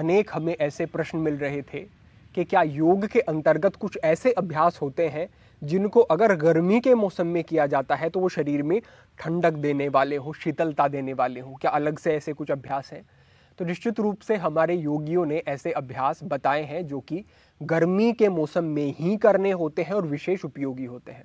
अनेक हमें ऐसे प्रश्न मिल रहे थे कि क्या योग के अंतर्गत कुछ ऐसे अभ्यास होते हैं जिनको अगर गर्मी के मौसम में किया जाता है तो वो शरीर में ठंडक देने वाले हो, शीतलता देने वाले हो। क्या अलग से ऐसे कुछ अभ्यास हैं? तो निश्चित रूप से हमारे योगियों ने ऐसे अभ्यास बताए हैं जो कि गर्मी के मौसम में ही करने होते हैं और विशेष उपयोगी होते हैं।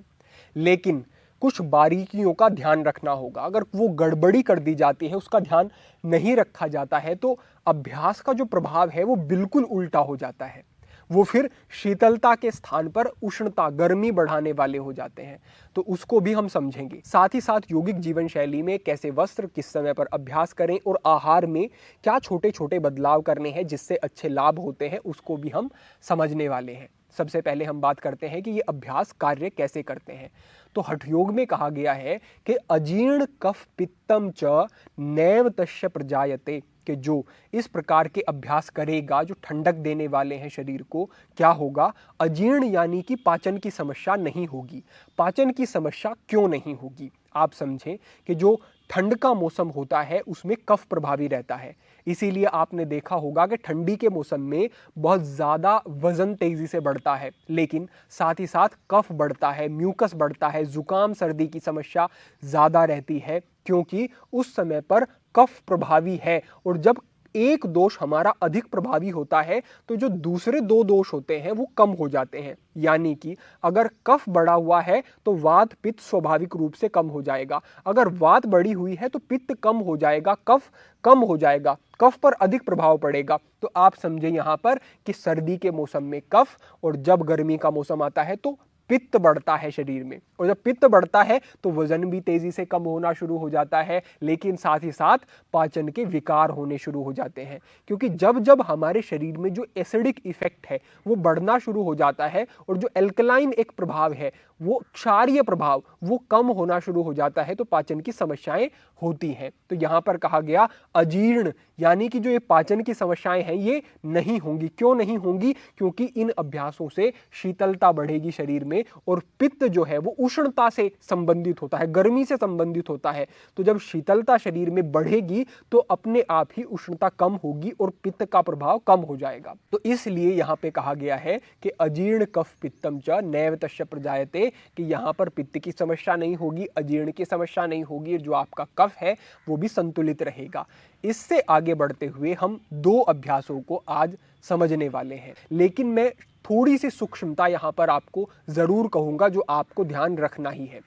लेकिन कुछ बारीकियों का ध्यान रखना होगा। अगर वो गड़बड़ी कर दी जाती है, उसका ध्यान नहीं रखा जाता है, तो अभ्यास का जो प्रभाव है वो बिल्कुल उल्टा हो जाता है। वो फिर शीतलता के स्थान पर उष्णता, गर्मी बढ़ाने वाले हो जाते हैं। तो उसको भी हम समझेंगे। साथ ही साथ योगिक जीवन शैली में कैसे वस्त्र किस समय पर अभ्यास करें और आहार में क्या छोटे छोटे बदलाव करने हैं जिससे अच्छे लाभ होते हैं, उसको भी हम समझने वाले हैं। सबसे पहले हम बात करते हैं कि ये अभ्यास कार्य कैसे करते हैं। तो हठ योग में कहा गया है कि अजीर्ण कफ पित्तम च नैव तस्य प्रजायते, कि जो इस प्रकार के अभ्यास करेगा, जो ठंडक देने वाले हैं शरीर को, क्या होगा? अजीर्ण यानी कि पाचन की समस्या नहीं होगी। पाचन की समस्या क्यों नहीं होगी? आप समझें कि जो ठंड का मौसम होता है उसमें कफ प्रभावी रहता है। इसीलिए आपने देखा होगा कि ठंडी के मौसम में बहुत ज़्यादा वजन तेजी से बढ़ता है, लेकिन साथ ही साथ कफ बढ़ता है, म्यूकस बढ़ता है, जुकाम सर्दी की समस्या ज़्यादा रहती है, क्योंकि उस समय पर कफ प्रभावी है। और जब एक दोष हमारा अधिक प्रभावी होता है तो जो दूसरे दो दोष होते हैं वो कम हो जाते हैं। यानी कि अगर कफ बढ़ा हुआ है तो वात पित्त स्वाभाविक रूप से कम हो जाएगा, अगर वात बढ़ी हुई है तो पित्त कम हो जाएगा, कफ कम हो जाएगा, कफ पर अधिक प्रभाव पड़ेगा। तो आप समझे यहां पर कि सर्दी के मौसम में कफ, और जब गर्मी का मौसम आता है तो पित्त बढ़ता है शरीर में। और जब पित्त बढ़ता है तो वजन भी तेजी से कम होना शुरू हो जाता है, लेकिन साथ ही साथ पाचन के विकार होने शुरू हो जाते हैं। क्योंकि जब जब हमारे शरीर में जो एसिडिक इफेक्ट है वो बढ़ना शुरू हो जाता है और जो एल्कलाइन एक प्रभाव है, वो क्षारीय प्रभाव, वो कम होना शुरू हो जाता है, तो पाचन की समस्याएं होती हैं। तो यहां पर कहा गया अजीर्ण, यानी कि जो ये पाचन की समस्याएं हैं ये नहीं होंगी। क्यों नहीं होंगी? क्योंकि इन अभ्यासों से शीतलता बढ़ेगी शरीर में, और पित्त जो है वो उष्णता से संबंधित होता है, गर्मी से संबंधित होता है। तो जब शीतलता शरीर में बढ़ेगी तो अपने आप ही उष्णता कम होगी और पित्त का प्रभाव कम हो जाएगा। तो इसलिए यहां पे कहा गया है कि अजीर्ण कफ पित्तम च नैव तस्य प्रजायते, कि यहां पर पित्त की समस्या नहीं होगी, अजीर्ण की समस्या नहीं होगी, जो आपका कफ है वो भी संतुलित रहेगा। इससे आगे बढ़ते हुए हम दो अभ्यासों को आज समझने वाले हैं, लेकिन मैं थोड़ी सी सूक्ष्मता यहां पर आपको जरूर कहूंगा जो आपको ध्यान रखना ही है।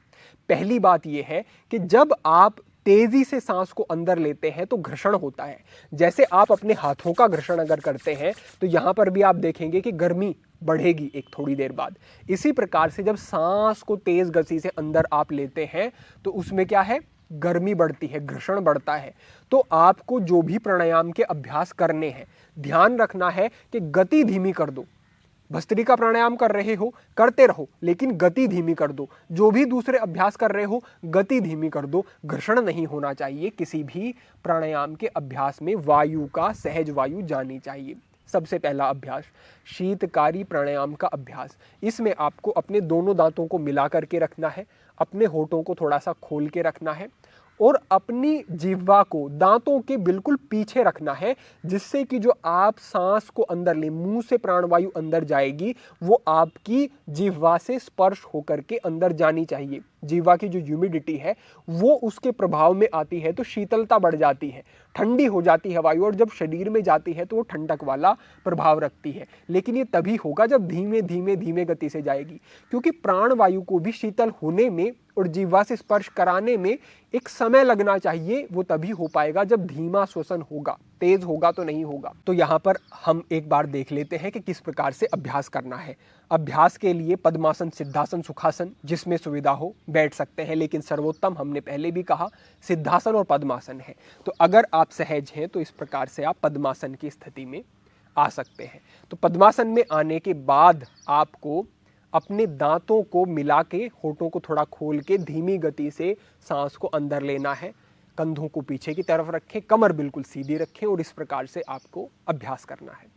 पहली बात यह है कि जब आप तेजी से सांस को अंदर लेते हैं तो घर्षण होता है। जैसे आप अपने हाथों का घर्षण अगर करते हैं तो यहां पर भी आप देखेंगे कि गर्मी बढ़ेगी एक थोड़ी देर बाद। इसी प्रकार से जब सांस को तेज गति से अंदर आप लेते हैं तो उसमें क्या है? गर्मी बढ़ती है, घर्षण बढ़ता है। तो आपको जो भी प्राणायाम के अभ्यास करने हैं, ध्यान रखना है कि गति धीमी कर दो। भस्त्रिका प्राणायाम कर रहे हो, करते रहो, लेकिन गति धीमी कर दो। जो भी दूसरे अभ्यास कर रहे हो, गति धीमी कर दो। घर्षण नहीं होना चाहिए किसी भी प्राणायाम के अभ्यास में। वायु का, सहज वायु जानी चाहिए। सबसे पहला अभ्यास शीतकारी प्राणायाम का अभ्यास। इसमें आपको अपने दोनों दांतों को मिला करके रखना है, अपने होठों को थोड़ा सा खोल के रखना है और अपनी जिह्वा को दांतों के बिल्कुल पीछे रखना है, जिससे कि जो आप सांस को अंदर ले, मुंह से प्राणवायु अंदर जाएगी, वो आपकी जिह्वा से स्पर्श होकर के अंदर जानी चाहिए। जिह्वा की जो ह्यूमिडिटी है वो उसके प्रभाव में आती है तो शीतलता बढ़ जाती है, ठंडी हो जाती है वायु, और जब शरीर में जाती है तो वो ठंडक वाला प्रभाव रखती है। लेकिन ये तभी होगा जब धीमे धीमे धीमे गति से जाएगी, क्योंकि प्राणवायु को भी शीतल होने में और जिह्वा से स्पर्श कराने में एक समय लगना चाहिए। वो तभी हो पाएगा जब धीमा श्वसन होगा, तेज होगा तो नहीं होगा। तो यहाँ पर हम एक बार देख लेते हैं कि किस प्रकार से अभ्यास करना है। अभ्यास के लिए पद्मासन, सिद्धासन, सुखासन, जिसमें सुविधा हो बैठ सकते हैं, लेकिन सर्वोत्तम हमने पहले भी कहा सिद्धासन और पद्मासन है। तो अगर आप सहज हैं तो इस प्रकार से आप पद्मासन की स्थिति में आ सकते हैं। तो पद्मासन में आने के बाद आपको अपने दांतों को मिला के, होठों को थोड़ा खोल के धीमी गति से सांस को अंदर लेना है। कंधों को पीछे की तरफ रखें, कमर बिल्कुल सीधी रखें, और इस प्रकार से आपको अभ्यास करना है।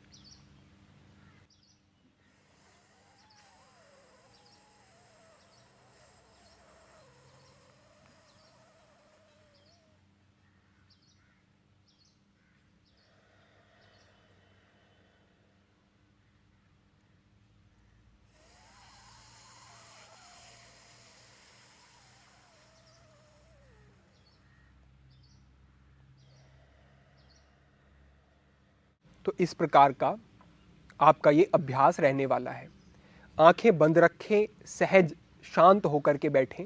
तो इस प्रकार का आपका ये अभ्यास रहने वाला है। आंखें बंद रखें, सहज शांत होकर के बैठें,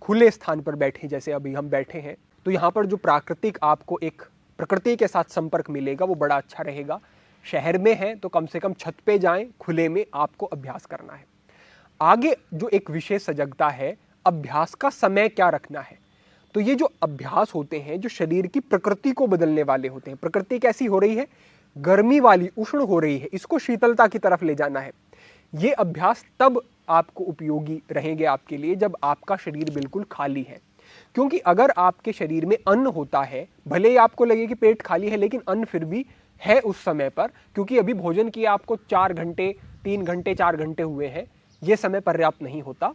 खुले स्थान पर बैठें जैसे अभी हम बैठे हैं। तो यहाँ पर जो प्राकृतिक आपको एक प्रकृति के साथ संपर्क मिलेगा वो बड़ा अच्छा रहेगा। शहर में है तो कम से कम छत पे जाएं, खुले में आपको अभ्यास करना है। आगे जो एक विशेष सजगता है, अभ्यास का समय क्या रखना है। तो ये जो अभ्यास होते हैं जो शरीर की प्रकृति को बदलने वाले होते हैं, प्रकृति कैसी हो रही है, गर्मी वाली, उष्ण हो रही है, इसको शीतलता की तरफ ले जाना है। ये अभ्यास तब आपको उपयोगी रहेंगे आपके लिए जब आपका शरीर बिल्कुल खाली है। क्योंकि अगर आपके शरीर में अन्न होता है, भले ही आपको लगे कि पेट खाली है, लेकिन अन्न फिर भी है उस समय पर, क्योंकि अभी भोजन किया आपको 4 घंटे, 3 घंटे, 4 घंटे हुए हैं, ये समय पर्याप्त नहीं होता।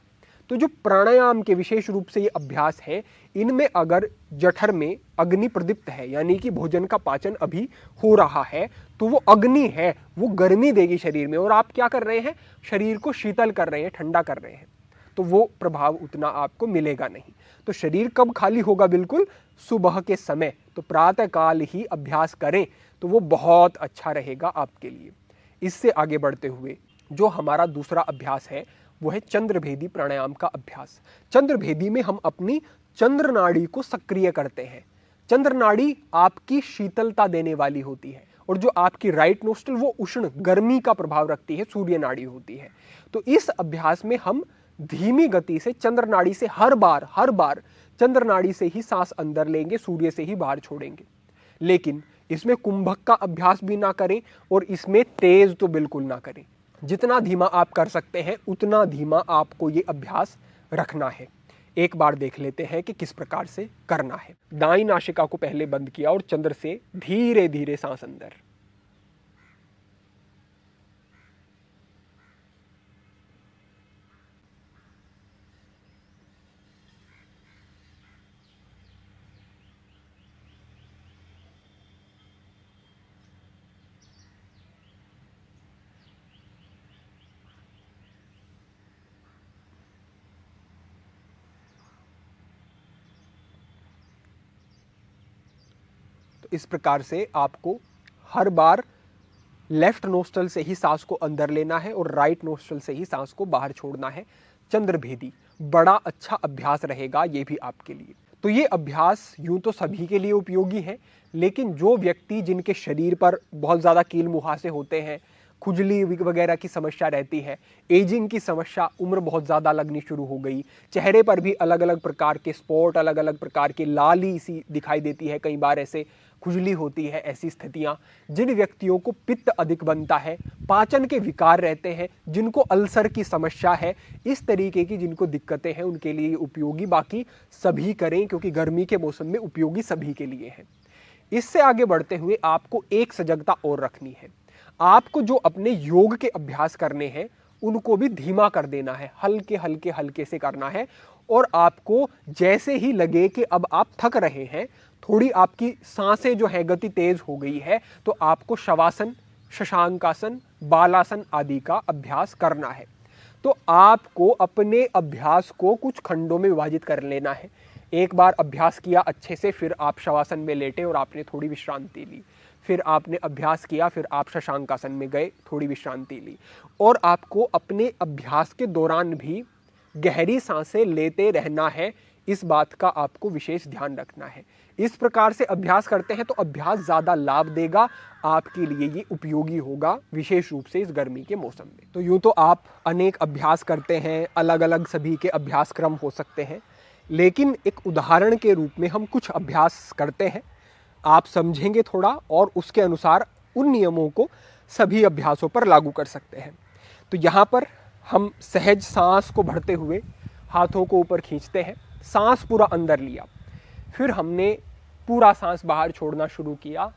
तो जो प्राणायाम के विशेष रूप से ये अभ्यास है, इनमें अगर जठर में अग्नि प्रदीप्त है, यानी कि भोजन का पाचन अभी हो रहा है, तो वो अग्नि है, वो गर्मी देगी शरीर में, और आप क्या कर रहे हैं, शरीर को शीतल कर रहे हैं, ठंडा कर रहे हैं, तो वो प्रभाव उतना आपको मिलेगा नहीं। तो शरीर कब खाली होगा, बिल्कुल सुबह के समय। तो प्रातः काल ही अभ्यास करें तो वो बहुत अच्छा रहेगा आपके लिए। इससे आगे बढ़ते हुए जो हमारा दूसरा अभ्यास है वो है चंद्रभेदी प्राणायाम का अभ्यास। चंद्रभेदी में हम अपनी चंद्र नाड़ी को सक्रिय करते हैं। चंद्र नाड़ी आपकी शीतलता देने वाली होती है, और जो आपकी राइट नोस्ट्रल वो उष्ण गर्मी का प्रभाव रखती है, सूर्य नाड़ी होती है। तो इस अभ्यास में हम धीमी गति से चंद्र नाड़ी से हर बार चंद्र नाड़ी से ही सांस अंदर लेंगे, सूर्य से ही बाहर छोड़ेंगे। लेकिन इसमें कुंभक का अभ्यास भी ना करें और इसमें तेज तो बिल्कुल ना करें। जितना धीमा आप कर सकते हैं उतना धीमा आपको ये अभ्यास रखना है। एक बार देख लेते हैं कि किस प्रकार से करना है। दाईं नासिका को पहले बंद किया और चंद्र से धीरे धीरे सांस अंदर, तो इस प्रकार से आपको हर बार लेफ्ट नोस्ट्रल से ही सांस को अंदर लेना है और राइट नोस्ट्रल से ही सांस को बाहर छोड़ना है। चंद्रभेदी बड़ा अच्छा अभ्यास रहेगा ये भी आपके लिए। तो ये अभ्यास यूं तो सभी के लिए उपयोगी है, लेकिन जो व्यक्ति जिनके शरीर पर बहुत ज़्यादा कील मुहासे होते हैं, खुजली वगैरह की समस्या रहती है, एजिंग की समस्या, उम्र बहुत ज़्यादा लगनी शुरू हो गई, चेहरे पर भी अलग अलग प्रकार के स्पॉट, अलग अलग प्रकार की लाली सी दिखाई देती है, कई बार ऐसे खुजली होती है, ऐसी स्थितियां, जिन व्यक्तियों को पित्त अधिक बनता है, पाचन के विकार रहते हैं, जिनको अल्सर की समस्या है, इस तरीके की जिनको दिक्कतें हैं, उनके लिए उपयोगी। बाकी सभी करें क्योंकि गर्मी के मौसम में उपयोगी सभी के लिए है। इससे आगे बढ़ते हुए आपको एक सजगता और रखनी है। आपको जो अपने योग के अभ्यास करने हैं उनको भी धीमा कर देना है, हल्के हल्के हल्के से करना है। और आपको जैसे ही लगे कि अब आप थक रहे हैं, थोड़ी आपकी सांसें जो है गति तेज हो गई है, तो आपको शवासन, शशांकासन, बालासन आदि का अभ्यास करना है। तो आपको अपने अभ्यास को कुछ खंडों में विभाजित कर लेना है। एक बार अभ्यास किया अच्छे से, फिर आप शवासन में लेटे और आपने थोड़ी विश्रांति ली, फिर आपने अभ्यास किया, फिर आप शशांकासन में गए, थोड़ी विश्रांति ली। और आपको अपने अभ्यास के दौरान भी गहरी सांसें लेते रहना है, इस बात का आपको विशेष ध्यान रखना है। इस प्रकार से अभ्यास करते हैं तो अभ्यास ज़्यादा लाभ देगा, आपके लिए ये उपयोगी होगा, विशेष रूप से इस गर्मी के मौसम में। तो यूँ तो आप अनेक अभ्यास करते हैं, अलग अलग सभी के अभ्यास क्रम हो सकते हैं, लेकिन एक उदाहरण के रूप में हम कुछ अभ्यास करते हैं, आप समझेंगे थोड़ा और उसके अनुसार उन नियमों को सभी अभ्यासों पर लागू कर सकते हैं। तो यहाँ पर हम सहज सांस को भरते हुए हाथों को ऊपर खींचते हैं, सांस पूरा अंदर लिया, फिर हमने पूरा सांस बाहर छोड़ना शुरू किया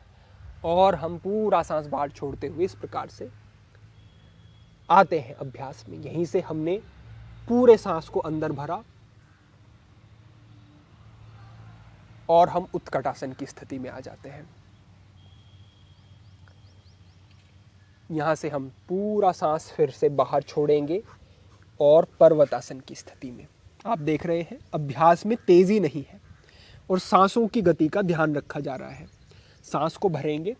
और हम पूरा सांस बाहर छोड़ते हुए इस प्रकार से आते हैं अभ्यास में। यहीं से हमने पूरे सांस को अंदर भरा और हम उत्कटासन की स्थिति में आ जाते हैं। यहाँ से हम पूरा सांस फिर से बाहर छोड़ेंगे और पर्वतासन की स्थिति में। आप देख रहे हैं अभ्यास में तेजी नहीं है और सांसों की गति का ध्यान रखा जा रहा है। सांस को भरेंगे,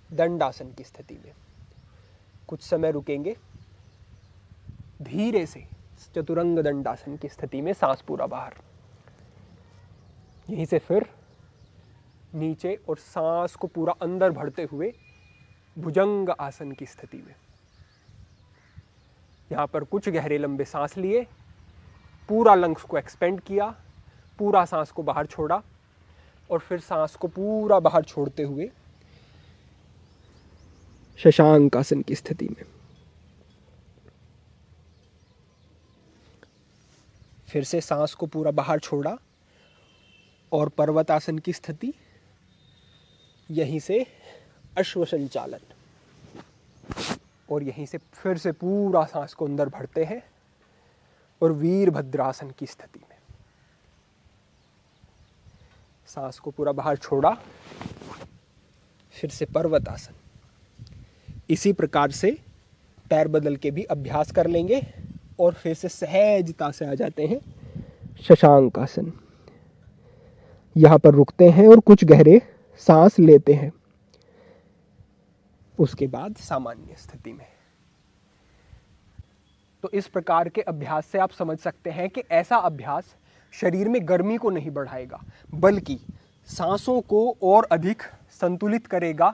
दंडासन की स्थिति में। कुछ समय रुकेंगे, धीरे से चतुरंग दंडासन की स्थिति में सांस पूरा बाहर, यहीं से फिर नीचे और सांस को पूरा अंदर भरते हुए भुजंग आसन की स्थिति में। यहां पर कुछ गहरे लंबे सांस लिए, पूरा लंग्स को एक्सपेंड किया, पूरा सांस को बाहर छोड़ा और फिर सांस को पूरा बाहर छोड़ते हुए शशांक आसन की स्थिति में। फिर से सांस को पूरा बाहर छोड़ा और पर्वतासन की स्थिति, यहीं से अश्व संचालन और यहीं से फिर से पूरा सांस को अंदर भरते हैं और वीरभद्रासन की स्थिति में। सांस को पूरा बाहर छोड़ा, फिर से पर्वतासन। इसी प्रकार से पैर बदल के भी अभ्यास कर लेंगे और फिर से सहजता से आ जाते हैं शशांक आसन। यहां पर रुकते हैं और कुछ गहरे सांस लेते हैं, उसके बाद सामान्य स्थिति में। तो इस प्रकार के अभ्यास से आप समझ सकते हैं कि ऐसा अभ्यास शरीर में गर्मी को नहीं बढ़ाएगा, बल्कि सांसों को और अधिक संतुलित करेगा,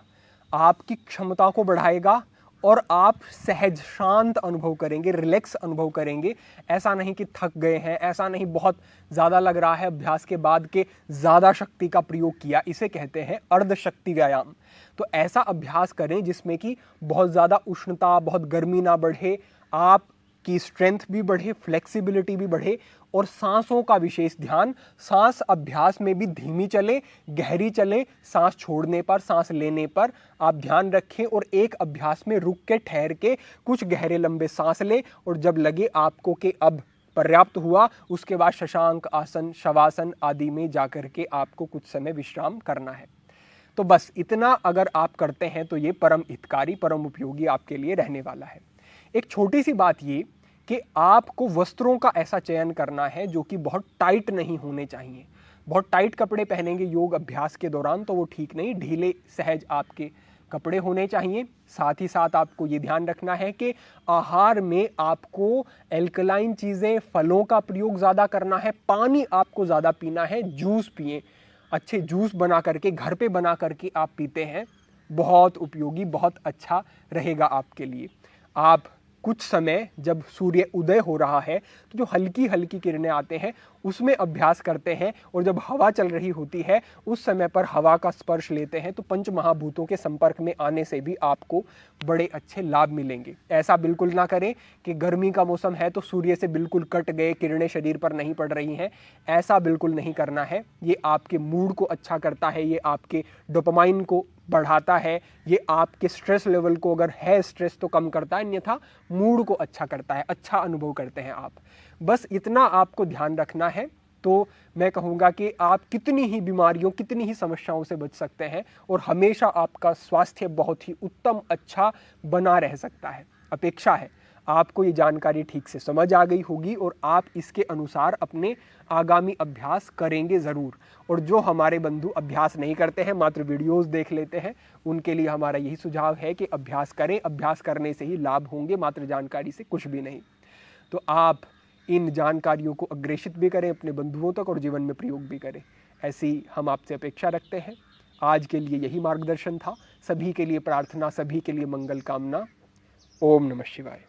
आपकी क्षमता को बढ़ाएगा और आप सहज शांत अनुभव करेंगे, रिलैक्स अनुभव करेंगे। ऐसा नहीं कि थक गए हैं, ऐसा नहीं बहुत ज़्यादा लग रहा है अभ्यास के बाद के ज़्यादा शक्ति का प्रयोग किया, इसे कहते हैं अर्ध शक्ति व्यायाम। तो ऐसा अभ्यास करें जिसमें कि बहुत ज़्यादा उष्णता, बहुत गर्मी ना बढ़े, आपकी स्ट्रेंथ भी बढ़े, फ्लेक्सिबिलिटी भी बढ़े और सांसों का विशेष ध्यान, सांस अभ्यास में भी धीमी चले, गहरी चले, सांस छोड़ने पर, सांस लेने पर आप ध्यान रखें और एक अभ्यास में रुक के ठहर के कुछ गहरे लंबे सांस लें और जब लगे आपको कि अब पर्याप्त हुआ, उसके बाद शशांक आसन, शवासन आदि में जाकर के आपको कुछ समय विश्राम करना है। तो बस इतना अगर आप करते हैं तो ये परम हितकारी, परम उपयोगी आपके लिए रहने वाला है। एक छोटी सी बात ये कि आपको वस्त्रों का ऐसा चयन करना है जो कि बहुत टाइट नहीं होने चाहिए। बहुत टाइट कपड़े पहनेंगे योग अभ्यास के दौरान तो वो ठीक नहीं, ढीले सहज आपके कपड़े होने चाहिए। साथ ही साथ आपको ये ध्यान रखना है कि आहार में आपको एल्कलाइन चीज़ें, फलों का प्रयोग ज़्यादा करना है, पानी आपको ज़्यादा पीना है, जूस पिए, अच्छे जूस बना करके घर पे बना करके आप पीते हैं, बहुत उपयोगी, बहुत अच्छा रहेगा आपके लिए। आप कुछ समय जब सूर्य उदय हो रहा है तो जो हल्की हल्की किरणें आते हैं उसमें अभ्यास करते हैं और जब हवा चल रही होती है उस समय पर हवा का स्पर्श लेते हैं तो पंच महाभूतों के संपर्क में आने से भी आपको बड़े अच्छे लाभ मिलेंगे। ऐसा बिल्कुल ना करें कि गर्मी का मौसम है तो सूर्य से बिल्कुल कट गए, किरणें शरीर पर नहीं पड़ रही हैं, ऐसा बिल्कुल नहीं करना है। ये आपके मूड को अच्छा करता है, ये आपके डोपामाइन को बढ़ाता है, ये आपके स्ट्रेस लेवल को, अगर है स्ट्रेस तो कम करता है, अन्यथा मूड को अच्छा करता है, अच्छा अनुभव करते हैं आप। बस इतना आपको ध्यान रखना है तो मैं कहूँगा कि आप कितनी ही बीमारियों, कितनी ही समस्याओं से बच सकते हैं और हमेशा आपका स्वास्थ्य बहुत ही उत्तम, अच्छा बना रह सकता है। अपेक्षा है आपको ये जानकारी ठीक से समझ आ गई होगी और आप इसके अनुसार अपने आगामी अभ्यास करेंगे ज़रूर। और जो हमारे बंधु अभ्यास नहीं करते हैं, मात्र वीडियोस देख लेते हैं, उनके लिए हमारा यही सुझाव है कि अभ्यास करें, अभ्यास करने से ही लाभ होंगे, मात्र जानकारी से कुछ भी नहीं। तो आप इन जानकारियों को अग्रेषित भी करें अपने बंधुओं तक और जीवन में प्रयोग भी करें, ऐसी हम आपसे अपेक्षा रखते हैं। आज के लिए यही मार्गदर्शन था। सभी के लिए प्रार्थना, सभी के लिए मंगल कामना। ओम नमः शिवाय।